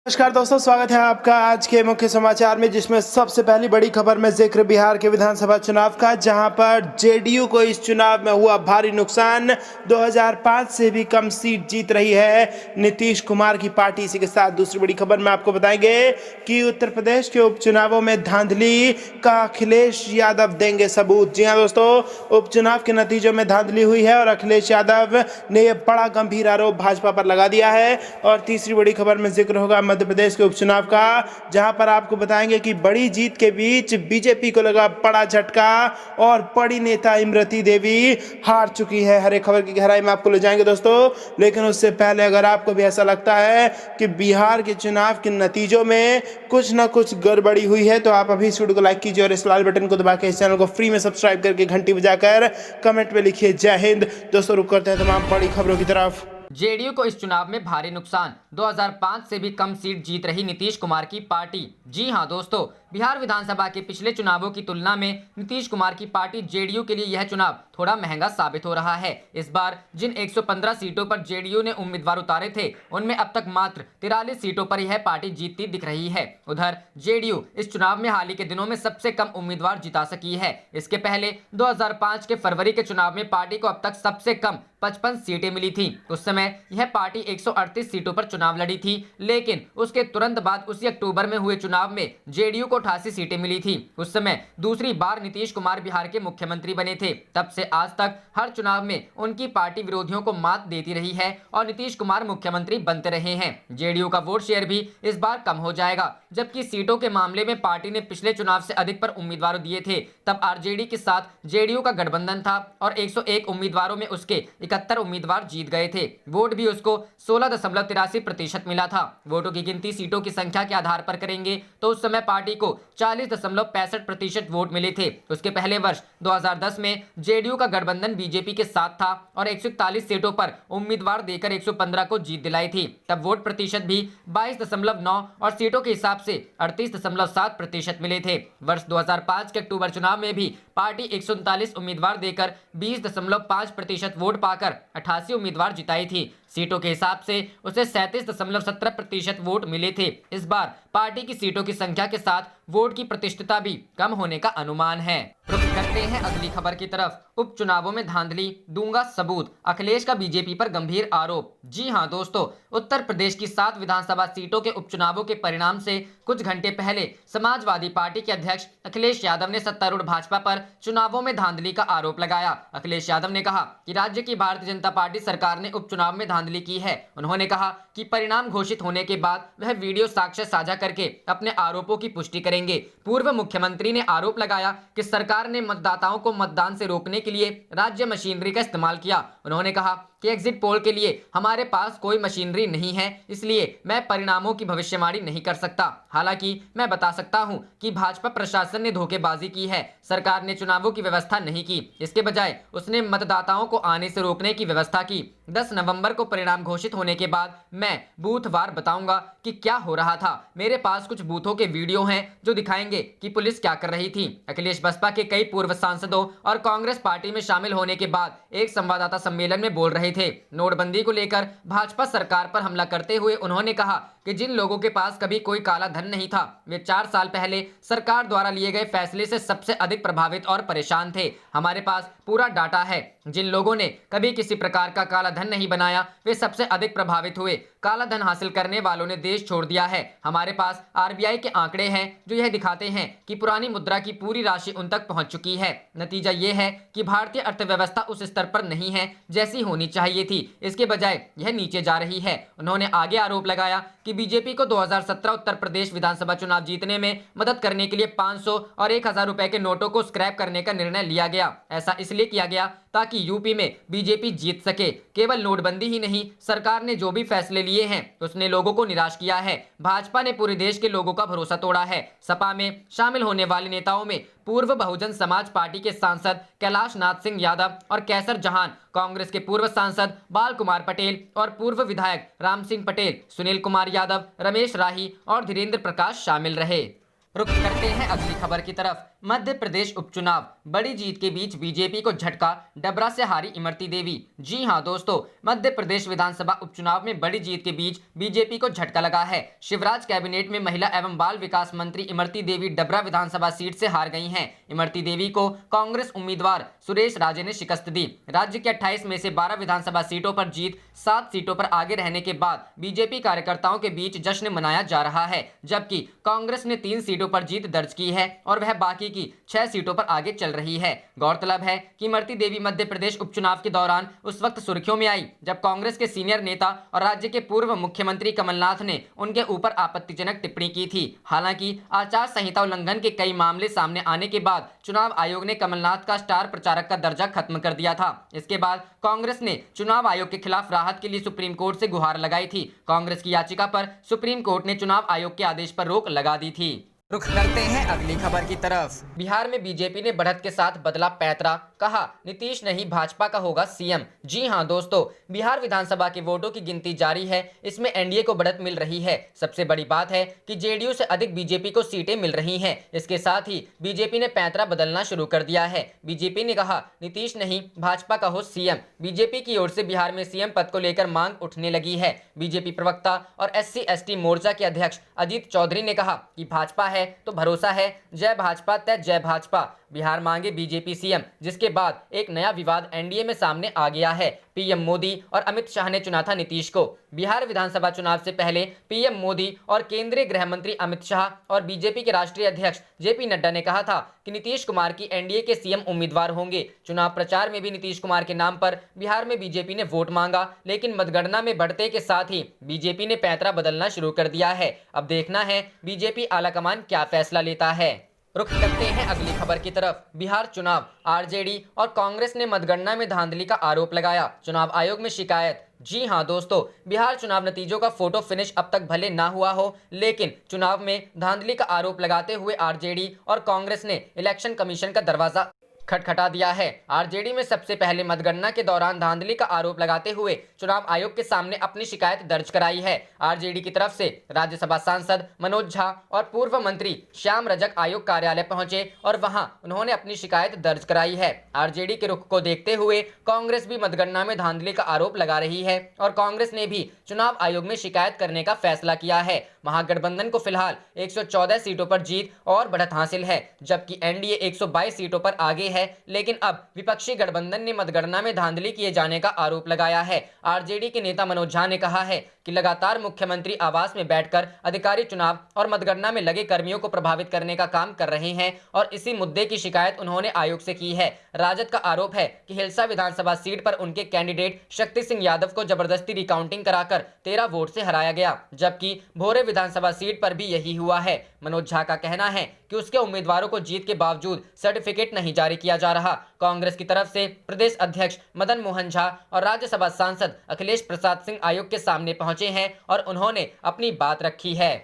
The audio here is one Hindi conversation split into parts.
नमस्कार दोस्तों, स्वागत है आपका आज के मुख्य समाचार में, जिसमें सबसे पहली बड़ी खबर में जिक्र बिहार के विधानसभा चुनाव का, जहां पर जेडीयू को इस चुनाव में हुआ भारी नुकसान। 2005 से भी कम सीट जीत रही है नीतीश कुमार की पार्टी। इसी के साथ दूसरी बड़ी खबर में आपको बताएंगे कि उत्तर प्रदेश के उपचुनावों में धांधली का अखिलेश यादव देंगे सबूत। जी हाँ दोस्तों, उपचुनाव के नतीजों में धांधली हुई है और अखिलेश यादव ने यह बड़ा गंभीर आरोप भाजपा पर लगा दिया है। और तीसरी बड़ी खबर में जिक्र होगा मध्य प्रदेश के उपचुनाव का, जहां पर आपको बताएंगे कि बड़ी जीत के बीच बीजेपी को लगा बड़ा झटका और बड़ी नेता इमरती देवी हार चुकी है। हर एक खबर की गहराई में आपको ले जाएंगे दोस्तों, लेकिन उससे पहले अगर आपको भी ऐसा लगता है कि बिहार के चुनाव के नतीजों में कुछ ना कुछ गड़बड़ी हुई है, तो आप अभी इस वीडियो को लाइक कीजिए और इस लाल बटन को दबा के इस चैनल को फ्री में सब्सक्राइब करके घंटी बजाकर कमेंट में लिखिए जय हिंद। दोस्तों रुक करते हैं तमाम बड़ी खबरों की तरफ। जेडीयू को इस चुनाव में भारी नुकसान। 2005 से भी कम सीट जीत रही नीतीश कुमार की पार्टी। जी हां दोस्तों, बिहार विधानसभा के पिछले चुनावों की तुलना में नीतीश कुमार की पार्टी जेडीयू के लिए यह चुनाव थोड़ा महंगा साबित हो रहा है। इस बार जिन 115 सीटों पर जेडीयू ने उम्मीदवार उतारे थे, उनमें अब तक मात्र 43 सीटों पर यह पार्टी जीतती दिख रही है। उधर जेडीयू इस चुनाव में हाल ही के दिनों में सबसे कम उम्मीदवार जिता सकी है। इसके पहले 2005 के फरवरी के चुनाव में पार्टी को अब तक सबसे कम 55 सीटें मिली थी। उस समय यह पार्टी 138 सीटों पर चुनाव लड़ी थी, लेकिन उसके तुरंत बाद उसी अक्टूबर में हुए चुनाव में जेडीयू को 88 सीटें मिली थी। उस समय दूसरी बार नीतीश कुमार बिहार के मुख्यमंत्री बने थे। तब से आज तक हर चुनाव में उनकी पार्टी विरोधियों को मात देती रही है और नीतीश कुमार मुख्यमंत्री बनते रहे हैं। जेडीयू का वोट शेयर भी इस बार कम हो जाएगा, जबकि सीटों के मामले में पार्टी ने पिछले चुनाव से अधिक पर उम्मीदवार दिए थे। तब आरजेडी के साथ जेडीयू का गठबंधन था और 101 उम्मीदवारों में उसके 71 उम्मीदवार जीत गए थे। वोट भी उसको 16.83% मिला था। वोटों की गिनती सीटों की संख्या के आधार पर करेंगे तो उस समय पार्टी को 40.65% वोट मिले थे। उसके पहले वर्ष 2010 में जेडीयू का गठबंधन बीजेपी के साथ था और 141 सीटों पर उम्मीदवार देकर 115 को जीत दिलाई थी। तब वोट प्रतिशत भी 22.9 और सीटों के हिसाब से 38.7% मिले थे। वर्ष 2005 के अक्टूबर चुनाव में भी पार्टी 139 उम्मीदवार देकर 20.5% वोट पाकर 88 उम्मीदवार जिताई थी। सीटों के हिसाब से उसे 37.17% वोट मिले थे। इस बार पार्टी की सीटों की संख्या के साथ वोट की प्रतिशतता भी कम होने का अनुमान है। रुक करते हैं अगली खबर की तरफ। उपचुनावों में धांधली, दूंगा सबूत, अखिलेश का बीजेपी पर गंभीर आरोप। जी हां दोस्तों, उत्तर प्रदेश की 7 विधानसभा सीटों के उपचुनावों के परिणाम से कुछ घंटे पहले समाजवादी पार्टी के अध्यक्ष अखिलेश यादव ने सत्तारूढ़ भाजपा पर चुनावों में धांधली का आरोप लगाया। अखिलेश यादव ने कहा कि राज्य की भारतीय जनता पार्टी सरकार ने उपचुनाव में धांधली की है। उन्होंने कहा कि परिणाम घोषित होने के बाद वह वीडियो साक्ष्य साझा करके अपने आरोपों की पुष्टि करेंगे। पूर्व मुख्यमंत्री ने आरोप लगाया कि सरकार ने मतदाताओं को मतदान से रोकने के लिए राज्य मशीनरी का इस्तेमाल किया। उन्होंने कहा कि एग्जिट पोल के लिए हमारे पास कोई मशीनरी नहीं है, इसलिए मैं परिणामों की भविष्यवाणी नहीं कर सकता। हालांकि मैं बता सकता हूं कि भाजपा प्रशासन ने धोखेबाजी की है। सरकार ने चुनावों की व्यवस्था नहीं की, इसके बजाय उसने मतदाताओं को आने से रोकने की व्यवस्था की। 10 नवंबर को परिणाम घोषित होने के बाद मैं बूथवार बताऊंगा कि क्या हो रहा था। मेरे पास कुछ बूथों के वीडियो हैं जो दिखाएंगे कि पुलिस क्या कर रही थी। अखिलेश बसपा के कई पूर्व सांसदों और कांग्रेस पार्टी में शामिल होने के बाद एक संवाददाता सम्मेलन में बोल रहे थे। नोटबंदी को लेकर भाजपा सरकार पर हमला करते हुए उन्होंने कहा कि जिन लोगों के पास कभी कोई काला धन नहीं था, वे 4 साल पहले सरकार द्वारा लिए गए फैसले से सबसे अधिक प्रभावित और परेशान थे। हमारे पास पूरा डाटा है। जिन लोगों ने कभी किसी प्रकार का काला धन नहीं बनाया, वे सबसे अधिक प्रभावित हुए। काला धन हासिल करने वालों ने देश छोड़ दिया है। हमारे पास आरबीआई के आंकड़े हैं जो यह दिखाते हैं कि पुरानी मुद्रा की पूरी राशि उन तक पहुंच चुकी है। नतीजा यह है कि भारतीय अर्थव्यवस्था उस स्तर पर नहीं है जैसी होनी चाहिए थी, इसके बजाय यह नीचे जा रही है। उन्होंने आगे आरोप लगाया कि बीजेपी को 2017 उत्तर प्रदेश विधानसभा चुनाव जीतने में मदद करने के लिए 500 और 1000 रुपए के नोटों को स्क्रैप करने का निर्णय लिया गया। ऐसा इसलिए किया गया ताकि यूपी में बीजेपी जीत सके। केवल नोटबंदी ही नहीं, सरकार ने जो भी फैसले लिए हैं उसने लोगों को निराश किया है। भाजपा ने पूरे देश के लोगों का भरोसा तोड़ा है। सपा में शामिल होने वाले नेताओं में पूर्व बहुजन समाज पार्टी के सांसद कैलाश नाथ सिंह यादव और कैसर जहान, कांग्रेस के पूर्व सांसद बाल कुमार पटेल और पूर्व विधायक राम सिंह पटेल, सुनील कुमार यादव, रमेश राही और धीरेन्द्र प्रकाश शामिल रहे। रुख करते हैं अगली खबर की तरफ। मध्य प्रदेश उपचुनाव, बड़ी जीत के बीच बीजेपी को झटका, डबरा से हारी इमरती देवी। जी हां दोस्तों, मध्य प्रदेश विधानसभा उपचुनाव में बड़ी जीत के बीच बीजेपी को झटका लगा है। शिवराज कैबिनेट में महिला एवं बाल विकास मंत्री इमरती देवी डबरा विधानसभा सीट से हार गई हैं। इमरती देवी को कांग्रेस उम्मीदवार सुरेश राजे ने शिकस्त दी। राज्य के 28 में से 12 विधानसभा सीटों पर जीत, 7 सीटों पर आगे रहने के बाद बीजेपी कार्यकर्ताओं के बीच जश्न मनाया जा रहा है, जबकि कांग्रेस ने 3 सीटों पर जीत दर्ज की है और वह बाकी की 6 सीटों पर आगे चल रही है। गौरतलब है कि इमरती देवी मध्य प्रदेश उपचुनाव के दौरान उस वक्त सुर्खियों में आई जब कांग्रेस के सीनियर नेता और राज्य के पूर्व मुख्यमंत्री कमलनाथ ने उनके ऊपर आपत्तिजनक टिप्पणी की थी। हालांकि आचार संहिता उल्लंघन के कई मामले सामने आने के बाद चुनाव आयोग ने कमलनाथ का स्टार प्रचारक का दर्जा खत्म कर दिया था। इसके बाद कांग्रेस ने चुनाव आयोग के खिलाफ राहत के लिए सुप्रीम कोर्ट से गुहार लगाई थी। कांग्रेस की याचिका पर सुप्रीम कोर्ट ने चुनाव आयोग के आदेश पर रोक लगा दी थी। रुख करते हैं अगली खबर की तरफ। बिहार में बीजेपी ने बढ़त के साथ बदला पैंतरा, कहा नीतीश नहीं भाजपा का होगा सीएम। जी हां दोस्तों, बिहार विधानसभा के वोटों की गिनती जारी है। इसमें एनडीए को बढ़त मिल रही है। सबसे बड़ी बात है कि जेडीयू से अधिक बीजेपी को सीटें मिल रही हैं। इसके साथ ही बीजेपी ने पैंतरा बदलना शुरू कर दिया है। बीजेपी ने कहा नीतीश नहीं भाजपा का हो सीएम। बीजेपी की ओर से बिहार में सीएम पद को लेकर मांग उठने लगी है। बीजेपी प्रवक्ता और SC/ST मोर्चा के अध्यक्ष अजीत चौधरी ने कहा कि भाजपा है तो भरोसा है, जय भाजपा तय जय भाजपा। बिहार मांगे बीजेपी सीएम, जिसके बाद एक नया विवाद एनडीए में सामने आ गया है। पीएम मोदी और अमित शाह ने चुना था नीतीश को। बिहार विधानसभा चुनाव से पहले पीएम मोदी और केंद्रीय गृह मंत्री अमित शाह और बीजेपी के राष्ट्रीय अध्यक्ष जेपी नड्डा ने कहा था कि नीतीश कुमार की एनडीए के सीएम उम्मीदवार होंगे। चुनाव प्रचार में भी नीतीश कुमार के नाम पर बिहार में बीजेपी ने वोट मांगा, लेकिन मतगणना में बढ़ते के साथ ही बीजेपी ने पैंतरा बदलना शुरू कर दिया है। अब देखना है बीजेपी आलाकमान क्या फैसला लेता है। रुख करते हैं अगली खबर की तरफ। बिहार चुनाव, आरजेडी और कांग्रेस ने मतगणना में धांधली का आरोप लगाया, चुनाव आयोग में शिकायत। जी हां दोस्तों, बिहार चुनाव नतीजों का फोटो फिनिश अब तक भले ना हुआ हो, लेकिन चुनाव में धांधली का आरोप लगाते हुए आरजेडी और कांग्रेस ने इलेक्शन कमीशन का दरवाजा खटखटा दिया है। आरजेडी में सबसे पहले मतगणना के दौरान धांधली का आरोप लगाते हुए चुनाव आयोग के सामने अपनी शिकायत दर्ज कराई है। आरजेडी की तरफ से राज्यसभा सांसद मनोज झा और पूर्व मंत्री श्याम रजक आयोग कार्यालय पहुंचे और वहां उन्होंने अपनी शिकायत दर्ज कराई है। आरजेडी के रुख को देखते हुए कांग्रेस भी मतगणना में धांधली का आरोप लगा रही है और कांग्रेस ने भी चुनाव आयोग में शिकायत करने का फैसला किया है। महागठबंधन को फिलहाल 114 सीटों पर जीत और बढ़त हासिल है, जबकि एनडीए 122 सीटों पर आगे है। लेकिन अब विपक्षी गठबंधन ने मतगणना में धांधली किए जाने का आरोप लगाया है। आरजेडी के नेता मनोज झा ने कहा है कि लगातार मुख्यमंत्री आवास में बैठकर अधिकारी चुनाव और मतगणना में लगे कर्मियों को प्रभावित करने का काम कर रहे हैं और इसी मुद्दे की शिकायत उन्होंने आयोग से की है। राजद का आरोप है कि हिलसा विधानसभा सीट पर उनके कैंडिडेट शक्ति सिंह यादव को जबरदस्ती रिकाउंटिंग कराकर 13 वोट से हराया गया, जबकि भोरे विधानसभा सीट पर भी यही हुआ है। मनोज झा का कहना है कि उसके उम्मीदवारों को जीत के बावजूद सर्टिफिकेट नहीं जारी किया जा रहा। कांग्रेस की तरफ से प्रदेश अध्यक्ष मदन मोहन झा और राज्यसभा सांसद अखिलेश प्रसाद सिंह आयोग के सामने पहुंचे हैं और उन्होंने अपनी बात रखी है।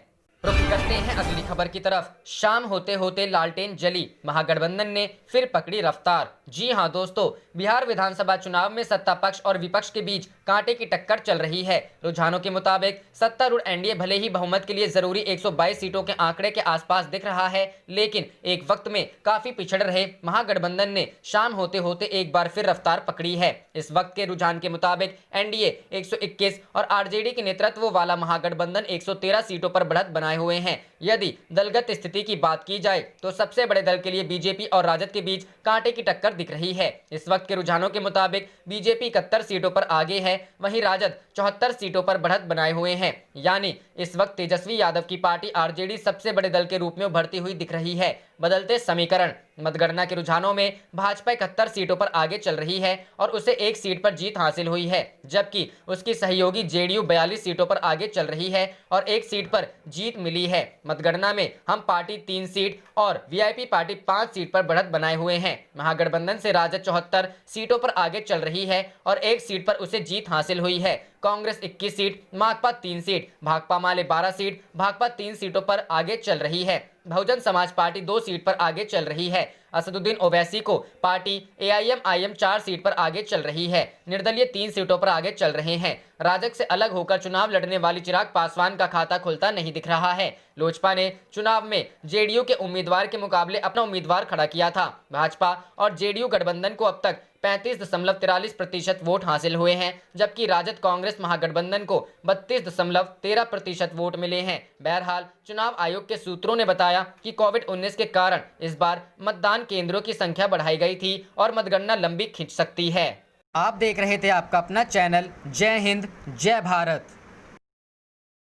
रुख करते हैं अगली खबर की तरफ। शाम होते होते लालटेन जली, महागठबंधन ने फिर पकड़ी रफ्तार। जी हां दोस्तों, बिहार विधानसभा चुनाव में सत्ता पक्ष और विपक्ष के बीच कांटे की टक्कर चल रही है। रुझानों के मुताबिक सत्तारूढ़ एनडीए भले ही बहुमत के लिए जरूरी 122 सीटों के आंकड़े के आसपास दिख रहा है, लेकिन एक वक्त में काफी पिछड़ रहे महागठबंधन ने शाम होते होते एक बार फिर रफ्तार पकड़ी है। इस वक्त के रुझान के मुताबिक एनडीए 121 और आरजेडी के नेतृत्व वाला महागठबंधन 113 सीटों पर बढ़त बनाए हुए हैं। यदि दलगत स्थिति की बात की जाए तो सबसे बड़े दल के लिए बीजेपी और राजद के बीच कांटे की टक्कर दिख रही है। इस वक्त के रुझानों के मुताबिक बीजेपी 71 सीटों पर आगे है, वहीं राजद 74 सीटों पर बढ़त बनाए हुए हैं। यानी इस वक्त तेजस्वी यादव की पार्टी आरजेडी सबसे बड़े दल के रूप में उभरती हुई दिख रही है। बदलते समीकरण, मतगणना के रुझानों में भाजपा 71 सीटों पर आगे चल रही है और उसे एक सीट पर जीत हासिल हुई है, जबकि उसकी सहयोगी जेडीयू 42 सीटों पर आगे चल रही है और एक सीट पर जीत मिली है। मतगणना में हम पार्टी 3 सीट और वीआईपी पार्टी 5 सीट पर बढ़त बनाए हुए हैं। महागठबंधन से राजद 74 सीटों पर आगे चल रही है और एक सीट पर उसे जीत हासिल हुई है। कांग्रेस 21 सीट, माकपा 3 सीट, भाकपा माले 12 सीट, भाकपा 3 सीटों पर आगे चल रही है। बहुजन समाज पार्टी 2 सीट पर आगे चल रही है। असदुद्दीन ओवैसी को पार्टी AIM-IM 4 सीट पर आगे चल रही है। निर्दलीय 3 सीटों पर आगे चल रहे हैं। राजग से अलग होकर चुनाव लड़ने वाली चिराग पासवान का खाता खुलता नहीं दिख रहा है। लोजपा ने चुनाव में जेडीयू के उम्मीदवार के मुकाबले अपना उम्मीदवार खड़ा किया था। भाजपा और जेडीयू गठबंधन को अब तक 35.43% वोट हासिल हुए हैं, जबकि राजद कांग्रेस महागठबंधन को 32.13% वोट मिले हैं। बहरहाल चुनाव आयोग के सूत्रों ने बताया कि कोविड-19 के कारण इस बार मतदान केंद्रों की संख्या बढ़ाई गई थी और मतगणना लंबी खिंच सकती है। आप देख रहे थे आपका अपना चैनल जय हिंद जय भारत।